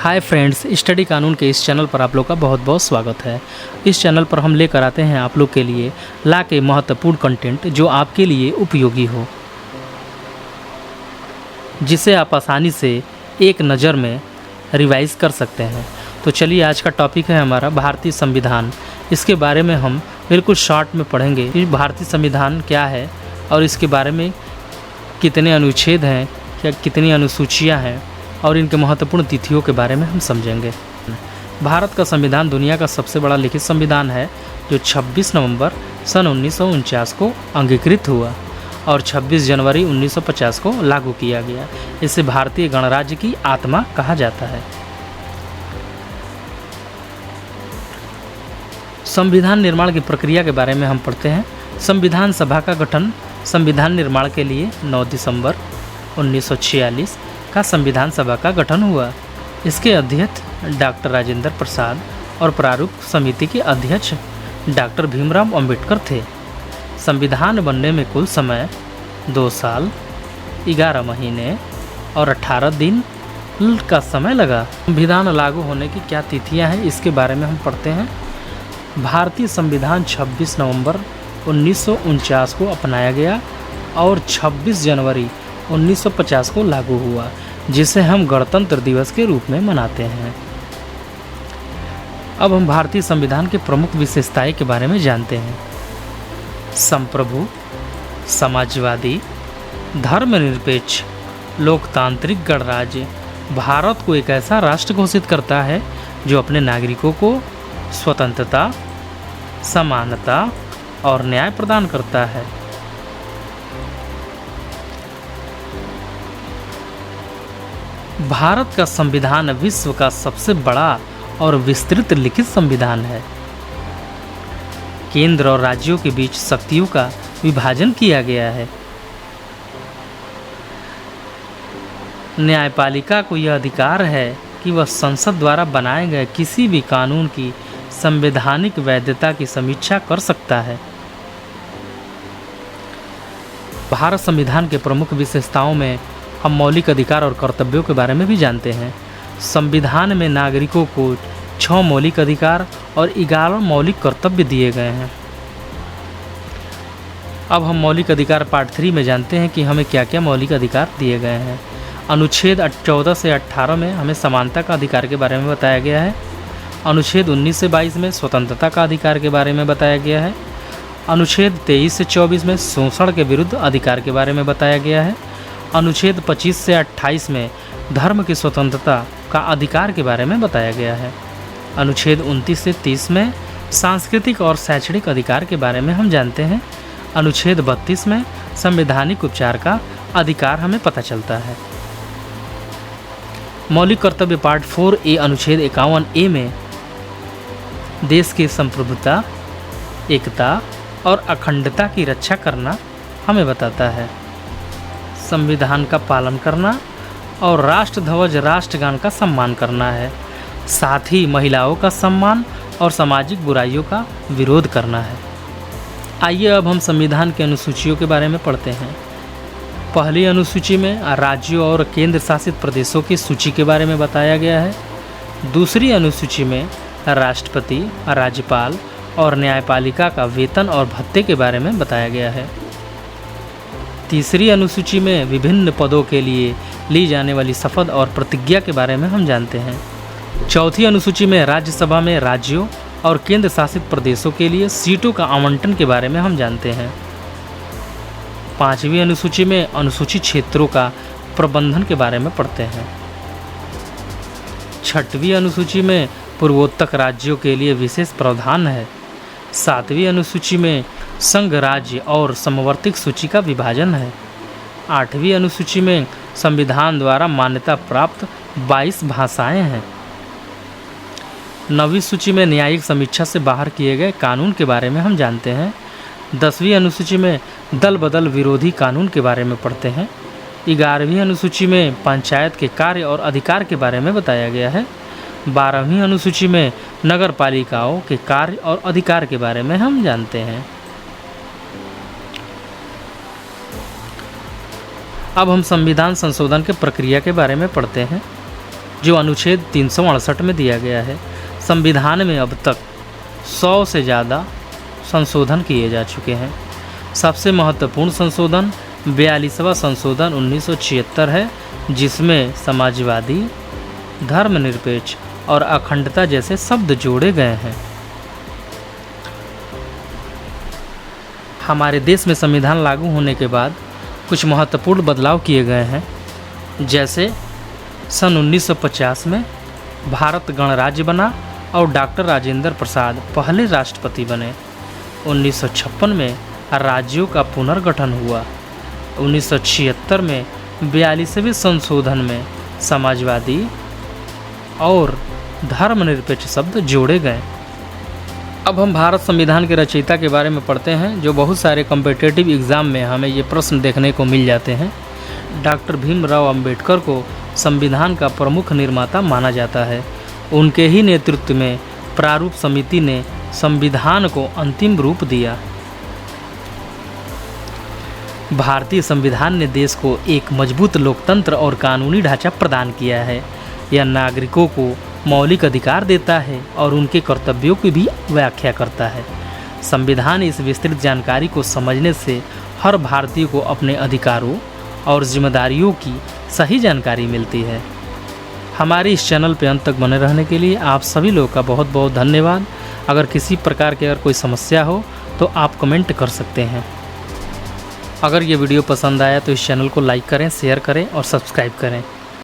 Hi friends, study कानून के इस चैनल पर आप लोग का बहुत बहुत स्वागत है। इस चैनल पर हम लेकर आते हैं आप लोग के लिए ला के महत्वपूर्ण कंटेंट जो आपके लिए उपयोगी हो, जिसे आप आसानी से एक नज़र में रिवाइज कर सकते हैं। तो चलिए, आज का टॉपिक है हमारा भारतीय संविधान। इसके बारे में हम बिल्कुल शॉर्ट में पढ़ेंगे कि भारतीय संविधान क्या है और इसके बारे में कितने अनुच्छेद हैं या कितनी अनुसूचियाँ हैं और इनके महत्वपूर्ण तिथियों के बारे में हम समझेंगे। भारत का संविधान दुनिया का सबसे बड़ा लिखित संविधान है जो 26 नवंबर सन 1949 को अंगीकृत हुआ और 26 जनवरी 1950 को लागू किया गया। इसे भारतीय गणराज्य की आत्मा कहा जाता है। संविधान निर्माण की प्रक्रिया के बारे में हम पढ़ते हैं। संविधान सभा का गठन संविधान निर्माण के लिए 9 दिसंबर 1946 का संविधान सभा का गठन हुआ। इसके अध्यक्ष डॉक्टर राजेंद्र प्रसाद और प्रारूप समिति के अध्यक्ष डॉक्टर भीमराव अंबेडकर थे। संविधान बनने में कुल समय 2 साल 11 महीने और 18 दिन का समय लगा। संविधान लागू होने की क्या तिथियां हैं, इसके बारे में हम पढ़ते हैं। भारतीय संविधान 26 नवंबर 1949 को अपनाया गया और 26 जनवरी 1950 को लागू हुआ, जिसे हम गणतंत्र दिवस के रूप में मनाते हैं। अब हम भारतीय संविधान के प्रमुख विशेषताएं के बारे में जानते हैं। संप्रभु, समाजवादी, धर्मनिरपेक्ष, लोकतांत्रिक गणराज्य भारत को एक ऐसा राष्ट्र घोषित करता है जो अपने नागरिकों को स्वतंत्रता, समानता और न्याय प्रदान करता है। भारत का संविधान विश्व का सबसे बड़ा और विस्तृत लिखित संविधान है। केंद्र और राज्यों के बीच शक्तियों का विभाजन किया गया है। न्यायपालिका को यह अधिकार है कि वह संसद द्वारा बनाए गए किसी भी कानून की संवैधानिक वैधता की समीक्षा कर सकता है। भारत संविधान के प्रमुख विशेषताओं में हम मौलिक अधिकार और कर्तव्यों के बारे में भी जानते हैं। संविधान में नागरिकों को 6 मौलिक अधिकार और 11 मौलिक कर्तव्य दिए गए हैं। अब हम मौलिक अधिकार पार्ट 3 में जानते हैं कि हमें क्या क्या मौलिक अधिकार दिए गए हैं। अनुच्छेद 14 से 18 में हमें समानता का अधिकार के बारे में बताया गया है। अनुच्छेद 19 से 22 में स्वतंत्रता का अधिकार के बारे में बताया गया है। अनुच्छेद 23 से 24 में शोषण के विरुद्ध अधिकार के बारे में बताया गया है। अनुच्छेद 25 से 28 में धर्म की स्वतंत्रता का अधिकार के बारे में बताया गया है। अनुच्छेद 29 से 30 में सांस्कृतिक और शैक्षणिक अधिकार के बारे में हम जानते हैं। अनुच्छेद 32 में संवैधानिक उपचार का अधिकार हमें पता चलता है। मौलिक कर्तव्य पार्ट 4A अनुच्छेद 51A में देश की संप्रभुता, एकता और अखंडता की रक्षा करना हमें बताता है। संविधान का पालन करना और राष्ट्र ध्वज, राष्ट्रगान का सम्मान करना है। साथ ही महिलाओं का सम्मान और सामाजिक बुराइयों का विरोध करना है। आइए अब हम संविधान के अनुसूचियों के बारे में पढ़ते हैं। पहली अनुसूची में राज्यों और केंद्र शासित प्रदेशों की सूची के बारे में बताया गया है। दूसरी अनुसूची में राष्ट्रपति, राज्यपाल और न्यायपालिका का वेतन और भत्ते के बारे में बताया गया है। तीसरी अनुसूची में विभिन्न पदों के लिए ली जाने वाली शपथ और प्रतिज्ञा के बारे में हम जानते हैं। चौथी अनुसूची में राज्यसभा में राज्यों और केंद्र शासित प्रदेशों के लिए सीटों का आवंटन के बारे में हम जानते हैं। पांचवी अनुसूची में अनुसूचित क्षेत्रों का प्रबंधन के बारे में पढ़ते हैं। छठवीं अनुसूची में पूर्वोत्तर राज्यों के लिए विशेष प्रावधान है। सातवीं अनुसूची में संघ राज्य और समवर्ती सूची का विभाजन है। आठवीं अनुसूची में संविधान द्वारा मान्यता प्राप्त 22 भाषाएं हैं। नवीं सूची में न्यायिक समीक्षा से बाहर किए गए कानून के बारे में हम जानते हैं। 10वीं अनुसूची में दल बदल विरोधी कानून के बारे में पढ़ते हैं। 11वीं अनुसूची में पंचायत के कार्य और अधिकार के बारे में बताया गया है। 12वीं अनुसूची में नगर पालिकाओं के कार्य और अधिकार के बारे में हम जानते हैं। अब हम संविधान संशोधन के प्रक्रिया के बारे में पढ़ते हैं। जो अनुच्छेद 368 में दिया गया है। संविधान में अब तक 100 से ज़्यादा संशोधन किए जा चुके हैं। सबसे महत्वपूर्ण संशोधन 42वां संशोधन 1976 है, जिसमें समाजवादी, धर्मनिरपेक्ष और अखंडता जैसे शब्द जोड़े गए हैं। हमारे देश में संविधान लागू होने के बाद कुछ महत्वपूर्ण बदलाव किए गए हैं। जैसे सन 1950 में भारत गणराज्य बना और डॉक्टर राजेंद्र प्रसाद पहले राष्ट्रपति बने। 1956 में राज्यों का पुनर्गठन हुआ। 1976 में 42वें संशोधन में समाजवादी और धर्मनिरपेक्ष शब्द जोड़े गए। अब हम भारत संविधान के रचयिता के बारे में पढ़ते हैं, जो बहुत सारे कॉम्पिटिटिव एग्ज़ाम में हमें ये प्रश्न देखने को मिल जाते हैं। डॉक्टर भीमराव अंबेडकर को संविधान का प्रमुख निर्माता माना जाता है। उनके ही नेतृत्व में प्रारूप समिति ने संविधान को अंतिम रूप दिया। भारतीय संविधान ने देश को एक मजबूत लोकतंत्र और कानूनी ढांचा प्रदान किया है। यह नागरिकों को मौलिक अधिकार देता है और उनके कर्तव्यों की भी व्याख्या करता है। संविधान इस विस्तृत जानकारी को समझने से हर भारतीय को अपने अधिकारों और जिम्मेदारियों की सही जानकारी मिलती है। हमारे इस चैनल पर अंत तक बने रहने के लिए आप सभी लोगों का बहुत बहुत धन्यवाद। अगर किसी प्रकार की अगर कोई समस्या हो तो आप कमेंट कर सकते हैं। अगर ये वीडियो पसंद आया तो इस चैनल को लाइक करें, शेयर करें और सब्सक्राइब करें।